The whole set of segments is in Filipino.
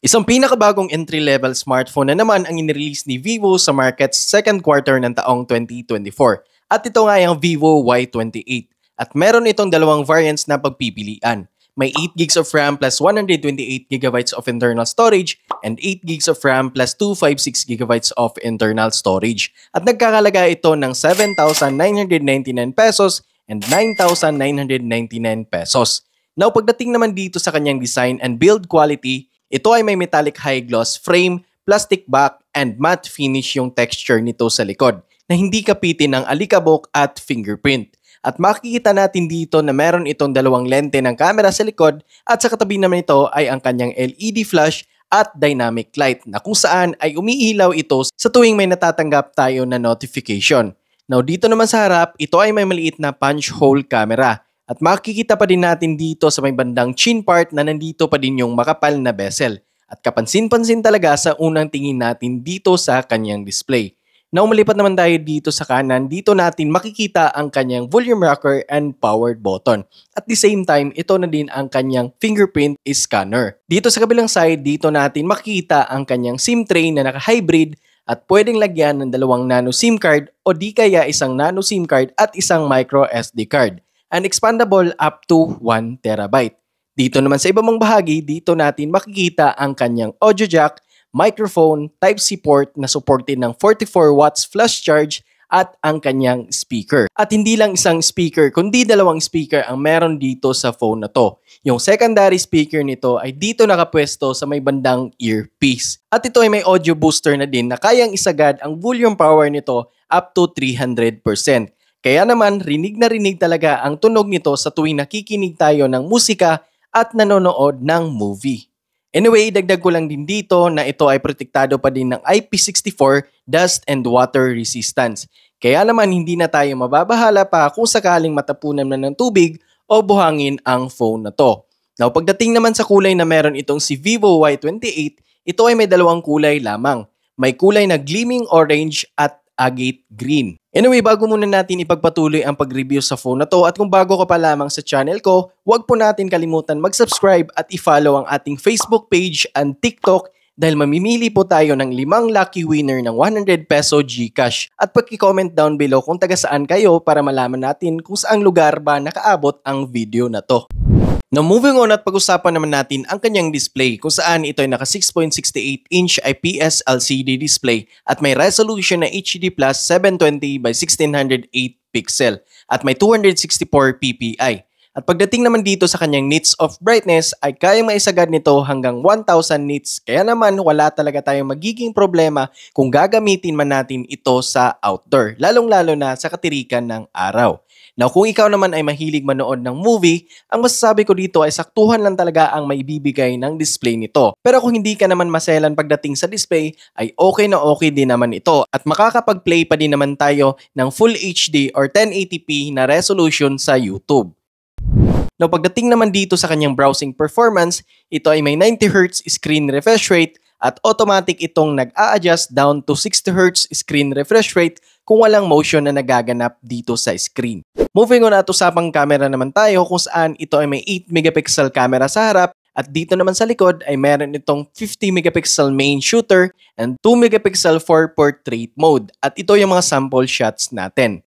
Isang pinakabagong entry-level smartphone na naman ang inirelease ni Vivo sa market sa second quarter ng taong 2024. At ito nga yung Vivo Y28. At meron itong dalawang variants na pagpipilian. May 8GB of RAM plus 128GB of internal storage and 8GB of RAM plus 256GB of internal storage. At nagkakalaga ito ng 7,999 pesos and 9,999 pesos. Now pagdating naman dito sa kanyang design and build quality, ito ay may metallic high gloss frame, plastic back, and matte finish yung texture nito sa likod na hindi kapitin ng alikabok at fingerprint. At makikita natin dito na meron itong dalawang lente ng camera sa likod at sa katabi naman ito ay ang kanyang LED flash at dynamic light na kung saan ay umiilaw ito sa tuwing may natatanggap tayo na notification. Now dito naman sa harap, ito ay may maliit na punch hole camera. At makikita pa din natin dito sa may bandang chin part na nandito pa din yung makapal na bezel. At kapansin-pansin talaga sa unang tingin natin dito sa kanyang display. Now malipat naman tayo dito sa kanan, dito natin makikita ang kanyang volume rocker and powered button. At the same time, ito na din ang kanyang fingerprint scanner. Dito sa kabilang side, dito natin makikita ang kanyang SIM tray na naka-hybrid at pwedeng lagyan ng dalawang nano SIM card o di kaya isang nano SIM card at isang micro SD card. And expandable up to 1TB. Dito naman sa ibang bahagi, dito natin makikita ang kanyang audio jack, microphone, Type-C port na supported ng 44 watts flash charge at ang kanyang speaker. At hindi lang isang speaker, kundi dalawang speaker ang meron dito sa phone na to. Yung secondary speaker nito ay dito nakapwesto sa may bandang earpiece. At ito ay may audio booster na din na kayang isagad ang volume power nito up to 300%. Kaya naman, rinig na rinig talaga ang tunog nito sa tuwing nakikinig tayo ng musika at nanonood ng movie. Anyway, dagdag ko lang din dito na ito ay protektado pa din ng IP64 dust and water resistance. Kaya naman hindi na tayo mababahala pa kung sakaling matapunan na ng tubig o buhangin ang phone na to. Now pagdating naman sa kulay na meron itong si Vivo Y28, ito ay may dalawang kulay lamang. May kulay na gleaming orange at agate green. Anyway, bago muna natin ipagpatuloy ang pag-review sa phone na to at kung bago ka pa lamang sa channel ko, huwag po natin kalimutan mag-subscribe at i-follow ang ating Facebook page and TikTok dahil mamimili po tayo ng 5 lucky winner ng 100 peso GCash. At pag-comment down below kung taga saan kayo para malaman natin kung saang lugar ba nakaabot ang video na to. Now moving on at pag-usapan naman natin ang kanyang display kung saan ito ay naka 6.68-inch IPS LCD display at may resolution na HD Plus 720 by 1608 pixel at may 264 ppi. At pagdating naman dito sa kanyang nits of brightness ay kayang maisagad nito hanggang 1000 nits kaya naman wala talaga tayong magiging problema kung gagamitin man natin ito sa outdoor, lalong-lalo na sa katirikan ng araw. Now kung ikaw naman ay mahilig manood ng movie, ang masasabi ko dito ay saktuhan lang talaga ang maibibigay ng display nito. Pero kung hindi ka naman maselan pagdating sa display, ay okay na okay din naman ito at makakapag-play pa din naman tayo ng Full HD or 1080p na resolution sa YouTube. Now pagdating naman dito sa kanyang browsing performance, ito ay may 90Hz screen refresh rate at automatic itong nag-a-adjust down to 60Hz screen refresh rate kung walang motion na nagaganap dito sa screen. Moving on at usapang camera naman tayo kung saan ito ay may 8 megapixel camera sa harap at dito naman sa likod ay meron itong 50 megapixel main shooter and 2 megapixel for portrait mode at ito yung mga sample shots natin.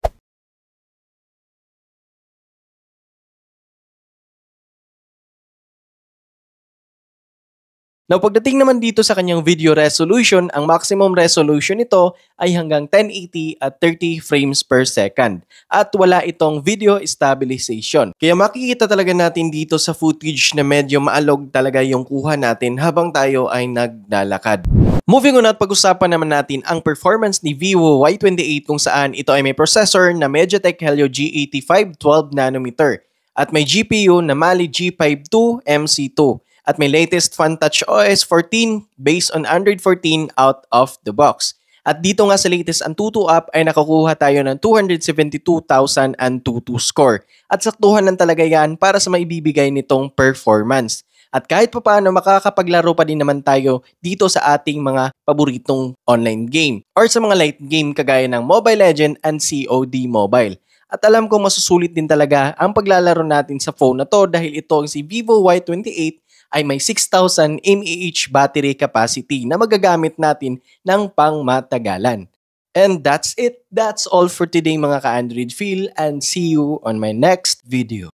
Now pagdating naman dito sa kanyang video resolution, ang maximum resolution nito ay hanggang 1080 at 30 frames per second. At wala itong video stabilization. Kaya makikita talaga natin dito sa footage na medyo maalog talaga yung kuha natin habang tayo ay naglalakad. Moving on at pag-usapan naman natin ang performance ni Vivo Y28 kung saan ito ay may processor na MediaTek Helio G85 12nm at may GPU na Mali G52 MC2. At may latest FunTouch OS 14 based on Android 14 out of the box. At dito nga sa latest Antutu app ay nakakuha tayo ng 272,000 Antutu score. At saktuhan lang talaga yan para sa maibibigay nitong performance. At kahit pa paano makakapaglaro pa din naman tayo dito sa ating mga paboritong online game or sa mga light game kagaya ng Mobile Legends and COD Mobile. At alam kong masusulit din talaga ang paglalaro natin sa phone na to dahil ito ang si Vivo Y28 ay may 6,000 mAh battery capacity na magagamit natin ng pangmatagalan. And that's it. That's all for today mga ka-Android Feel, and see you on my next video.